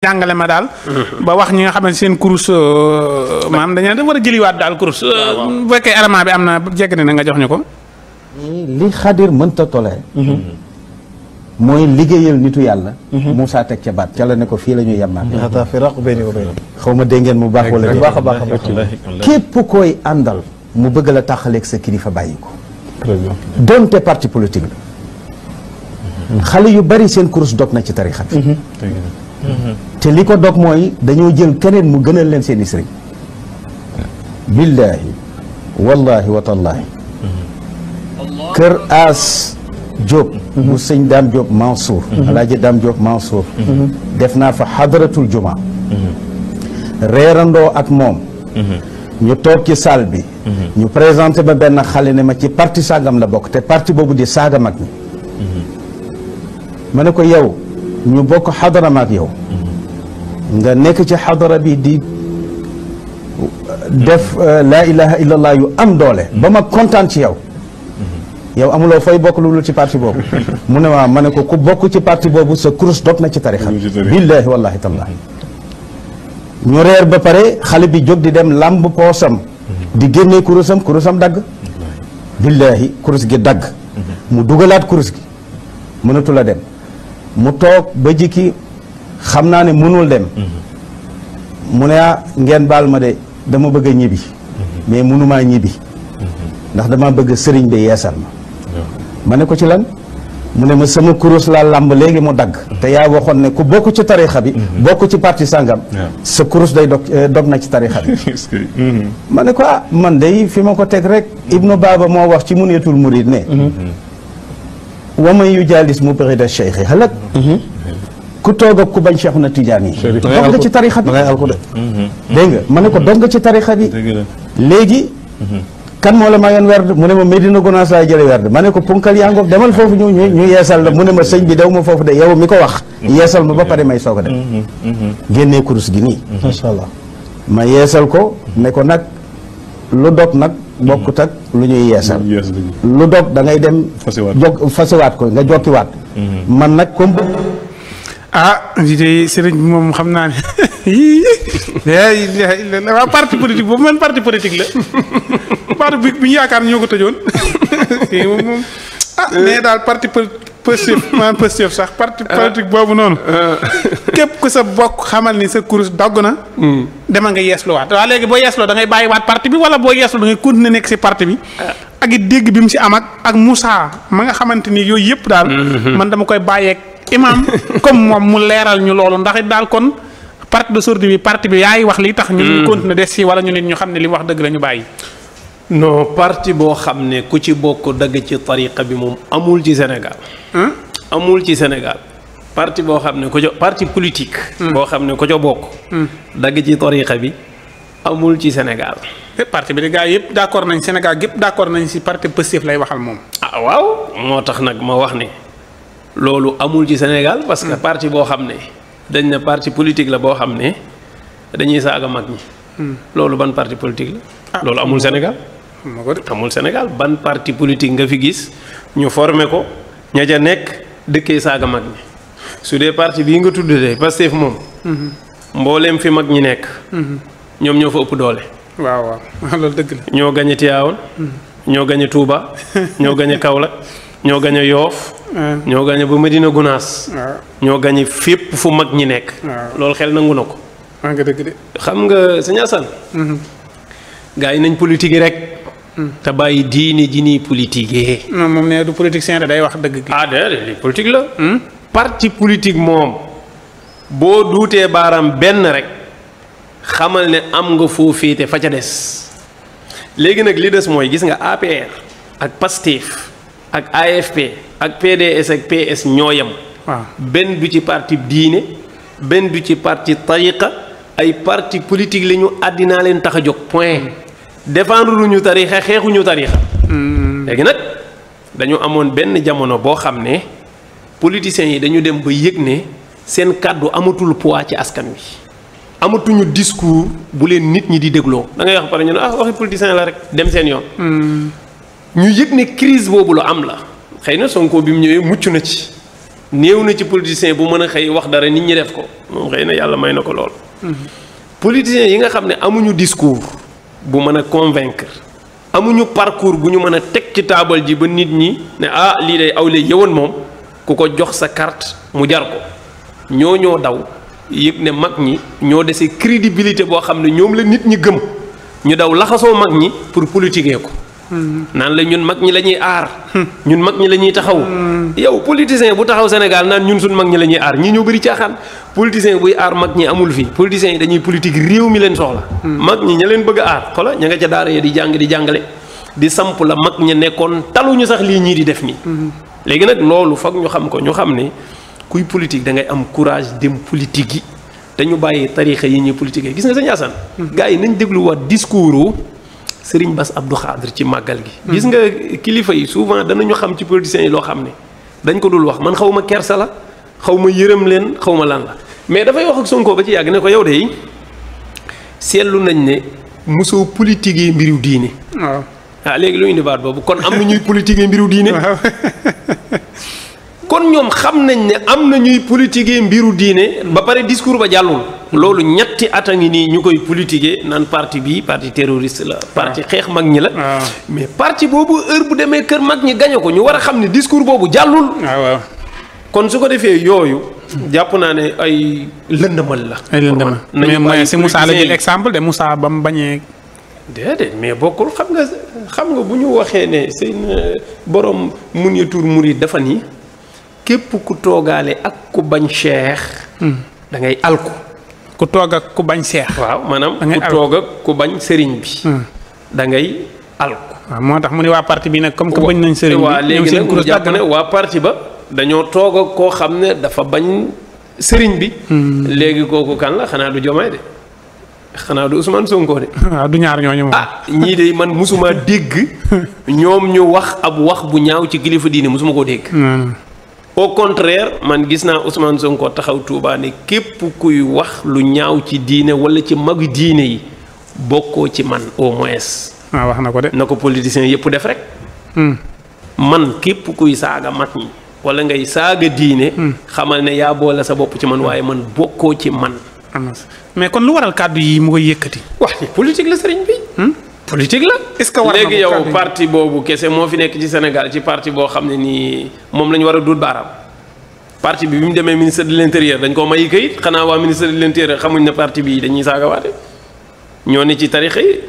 jàngale ma daal. ba wax ñi nga xam ne seen kurus maanaam dañu war a jëliwaat daal kurus. bu fekkee élément bi am na jégg na nga jox ñu ko. li Xadir mënta toléré. mooy liggéeyal nitu yàlla. Moussa teg ca baat ca la ne ko fii la ñuy yemmaat. xaw ma dégg ngeen mu baax wala bu baax a baax képp koy àndal mu bëgg la taxaleeg sa kilifa bàyyi ko. donte parti politique la. xale yu bari seen kurus dog na ci tarixa bi. te li ko dog mooy dañoo jël keneen mu gënal leen seen i sëriñ. billaahi wallaahi wa tallaahi. kër As Diop. bu sëñ Dame Diop Mansour. alaaji Dame Diop Mansour. def naa fa xadaratul juma. reerandoo ak moom. ñu toog ci salle bi. ñu présenté ba benn xale ne ma ci parti sàngam la bokk te parti boobu di saaga mag ñi. ma ne ko yow ñu bokk xadara ma ak yow. nga nekk ci xadara bi di def laa ilaha illallah yu am doole. ba ma kontaan ci yow. yow amuloo fay bokk lu ci parti boobu. mu ne ma ne ko ku bokk ci parti boobu sa kurus dog na ci tarixa billaahi wallaahi tallaahi. ñu reer ba pare xale bi jóg di dem làmb poosam. di génnee kurusam dagg. billaahi kurus gi dagg. mu dugalaat kurus gi mënatu la dem. mu toog ba jikki xam naa ne mënul dem. mu ne ngeen baal ma de dama bëgg a ñibbi. mais mënumaa ñibbi. ndax dama bëgg sëriñ bi yeesal ma. ma ne ko ci lan. mu ne ma sama kurus laa làmb léegi mu dagg. te yaa waxoon ne ku bokk ci tarixa bi. bokk ci parti sàngam. sa kurus day dog na ci tarixa bi. ma ne ko man day fi ma ko teg rek. Ibnu Baaba moo wax ci Muniyatul Murid ne. wa man yu jaalis mu brida cheikh halak. ku toog ak ku bañ Cheikh na Tijaan yi. dog nga ci tarixa bi. dégg nga ma ne ko dog nga ci tarixa bi. léegi. kan moo la mayoon werd mu ne ma Medina Gounass laa jële werd ma ne ko punkal yaa ngoog demal foofu ñu yeesal la mu ne ma sëñ bi dew ma foofu de yow mi ko wax yeesal ma ba pare may soog a dem génnee kurus gi nii macha allah ma yeesal ko ne ko nag lu dog nag bokkut ak lu ñuy yeesal lu dog da ngay dem fasewaat ko nga jokkiwaat man nag comme de sëriñ bi moom xam naa ne waaw parti politique boobu man parti politique la parti bi ñu yaakaar ñoo ko tëjoon moom mais daal parti Pastef sax parti politique boobu noonu képp ku sa bokk xamal ni sa kurus dogg na demal nga yeesluwaat waaw léegi boo yeesloo da ngay bàyyiwaat parti bi wala boo yeesloo da ngay continuer nekk si parti bi ak it dégg bi mu si am ak Moussa ma nga xamante ni yooyu yëpp daal man dama koy bàyyeeg imam comme moom mu leeral ñu loolu ndax it daal kon parti de sortie bi parti bi yaay wax li tax ñu continuer des si wala ñu nit ñu xam ne li wax dëgg la ñu bàyyi. non parti boo xam ne ku ci bokk dagg ci tariqa bi moom amul ci Sénégal. amul ci Sénégal parti boo xam ne ku ca parti politique. boo xam ne ku ca bokk. dagg ci tariqa bi amul ci Sénégal. parti bi de gars yëpp d' accord nañ Sénégal gépp d' accord nañ si parti Pastef lay waxal moom. ah waaw moo tax nag ma wax ne loolu amul ci Sénégal parce que parti boo xam ne dañ ne parti politique la boo xam ne dañuy saaga mag ñi. loolu ban parti politique la. loolu amul Sénégal. amul Sénégal ban parti politique nga fi gis ñu formé ko ña ca nekk dëkkee saaga mag ñi su dee parti bii nga tudd de Pastef moom. mbooleem fi mag ñi nekk. ñoom ñoo fa ëpp doole. waaw loolu dëgg la. ñoo gañe Tivaouane. ñoo gañe Touba. ñoo gañe Kaolack. ñoo gañe Yoof. ñoo gañe ba Medina Gounass. ñoo gañe fépp fu mag ñi nekk. loolu xel nangu na ko. nga dëgg de. xam nga sëñ Assane. gars yi nañ politique yi rek. te bàyyi diine ji nii politique. non moom nee du politicien day wax dëgg gi. déedéet li politique la. parti politique moom boo duutee baaraam benn rek xamal ne am nga foo féete fa ca des. léegi nag li des mooy gis nga APR ak PASTEF ak AFP ak PDS ak PS ñoo yem. waaw benn du ci parti diine benn du ci parti tariqa ay parti politique la ñu àddinaa leen tax a jóg point. défendre lu ñu tarixa xeexuñu tarixa léegi nag dañu amoon benn jamono boo xam ne politiciens yi dañu dem ba yëg ne seen kàddu amatul poids ci askan wi amatuñu discours bu leen nit ñi di dégloo da ngay wax pare ñu ne waxi politicien la rek dem seen yoon. ñu yëg ne crise boobu lu am la xëy na Sonko bi mu ñëwee mucc na ci néew na ci politicien bu mën a xëy wax dara nit ñi def ko moom xëy na yàlla may na ko lool. politiciens yi nga xam ne amuñu discours bu mën a convaincre amuñu parcours bu ñu mën a teg ci taabal ji ba nit ñi ne ah lii day aw léegi yëwoon moom ku ko jox sa carte mu jar ko ñoo daw yëg ne mag ñi ñoo dese crédibilité boo xam ne ñoom la nit ñi gëm ñu daw laxasoo mag ñi pour politiquer ko. naan la ñun mag ñi la ñuy aar. ñun mag ñi la ñuy taxaw. yow politicien bu taxaw Sénégal naan ñun suñ mag ñi la ñuy aar ñii ñoo bëri caaxaan politicien buy aar mag ñi amul fii politiciens yi dañuy politique réew mi leen soxla. mag ñi ña leen bëgg a aar xoola ña nga ca daara ya di jàng di jàngale di samp la mag ña nekkoon taluñu sax lii ñii di def nii. léegi nag loolu foog ñu xam ko ñu xam ne kuy politique da ngay am courage dem politique yi te ñu bàyyi tarixa yi ñuy politique gis nga sëñ Assane. gars yi nañ dégluwaat discours Serigne Bass Abdou Khadre ci màggal gi. gis nga kilifa yi souvent danañu xam ci politiciens yi loo xam ne dañ ko dul wax man xaw ma kersa la xaw ma yërëm leen xaw ma lan la mais dafay wax ak Sonko ba ci yàgg ne ko yow de seetlu nañ ne mosoo politique yi mbiru diine. waaw ah léegi lu indi baat boobu kon am na ñuy politique yi mbiru diine. kon ñoom xam nañ ne am na ñuy politiquer mbiru diine ba pare discours ba jàllul loolu ñetti at a ngi nii ñu koy politiquer naan parti bii parti terroriste la parti xeex mag ñi la mais parti boobu heure bu demee kër mag ñi gañe ko ñu war a xam ne discours boobu jàllul waaw kon su ko defee yooyu jàpp naa ne ay lëndëmal la ay lëndëmal mais si Moussa la jël exemple de Moussa ba mu bañee déedéet mais bokkul xam nga bu ñu waxee ne seen borom mun ya tur murid dafa nii képp ku toogaale ak ku bañ cheikh da ngay alku ku toog ak ku bañ cheikh waaw maanaam ku toog ak ku bañ sëriñ bi da ngay alku waaw moo tax mu ne waa parti bi nag comme que bañ nañ sëriñ bi waaw léegi nag mu jàpp ne waa parti ba dañoo toog ak koo xam ne dafa bañ sëriñ bi léegi kooku kan la xanaa du Diomaye de xanaa du Ousmane Sonko de waaw du ñaar ñooñu moom ñii de man musuma dégg ñoom ñu wax ab wax bu ñaaw ci kilifa diine musuma koo dégg au contraire man gis naa Ousmane Sonko taxaw Touba ne képp kuy wax lu ñaaw ci diine wala ci magu diine yi bokkoo ci man au moins. waaw wax na ko de. na ko politiciens yëpp def rek. man képp kuy saaga mag ñi wala ngay saaga diine. xamal ne yaa boole sa bopp ci man waaye man bokkoo ci man. mais kon lu waral kàddu yi mu koy yëkkati. wax ni politique la sëriñ bi. politique la. est-ce que war na léegi yow parti boobu kese moo fi nekk ci Sénégal ci parti boo xam ne nii moom la ñu war a duut baaraam parti bi mu demee ministre de l'intérieur dañ koo mayi kayit xanaa waa ministre de l'intérieur xamuñ ne parti bii dañuy saagawaate ñoo ne ci tarixa yi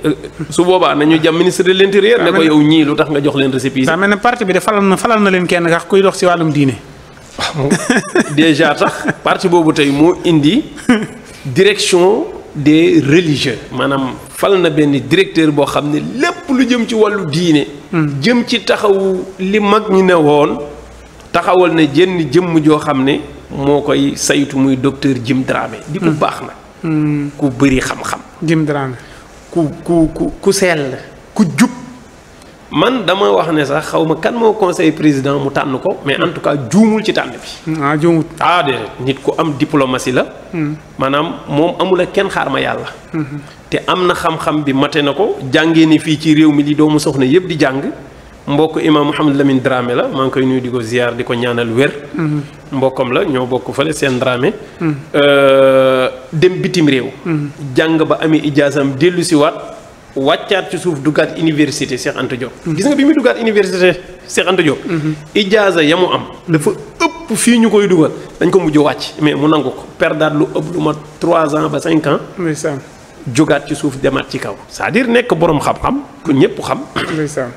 su boobaa nañu jàmm ministre de l'intérieur ne ko yow ñii lu tax nga jox leen récépissé. daa mel ne parti bi de falal na leen kenn sax kuy dox ci wàllum diine. déjà tax parti boobu tey moo indi direction des religieux maanaam fal na benn directeur boo xam ne lépp lu jëm ci wàllu diine. jëm ci taxawu li mag ñi ne woon taxawal na jenn jëmm joo xam ne moo koy saytu muy docteur Jim Dramé. di ku baax na. ku bëri xam-xam. Jim Dramé. ku sell ku jub. man dama wax ne sax xaw ma kan moo conseil président mu tànn ko mais en tout cas juumul ci tànn bi. juumul. déedéet nit ku am diplomatie la. maanaam moom amul ak kenn xaar ma yàlla. te am na xam-xam bi mate na ko jàngee ni fii ci réew mi li doomu soxna yëpp di jàng mbokk imam Mouhamed Lamine Dramé la maa ngi koy nuyu di ko ziar di ko ñaanal wér. mbokkam la ñoo bokk fële seen Dramé. dem bitim réew. jàng ba amee ijaasam dellu si waat. wàccaat ci suuf duggaat université Cheikh Anta Diop. gis nga bi muy duggaat université Cheikh Anta Diop. ijaaza ya mu am. dafa ëpp fii ñu koy dugal dañ ko mujj wàcc mais mu nangu ko perdaat lu ëpp lu ma 3 ans ba 5 ans. ndeysaan. jógaat ci suuf demaat ci kaw. c'est-à-dire nekk borom xam-xam ku ñëpp xam. ndeysaan.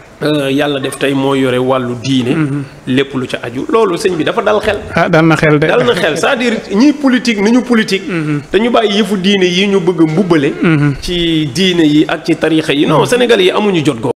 yàlla def tey moo yore wàllu diine. lépp lu ca aju loolu sëñ bi dafa dal xel. dal na xel de. dal na xel c'est-à-dire ñiy politique ni ñu politique. dañu bàyyi yëfu diine yi ñu bëgg a mbubbale. ci diine yi ak ci tariixa yi non Sénégal yi amuñu jot go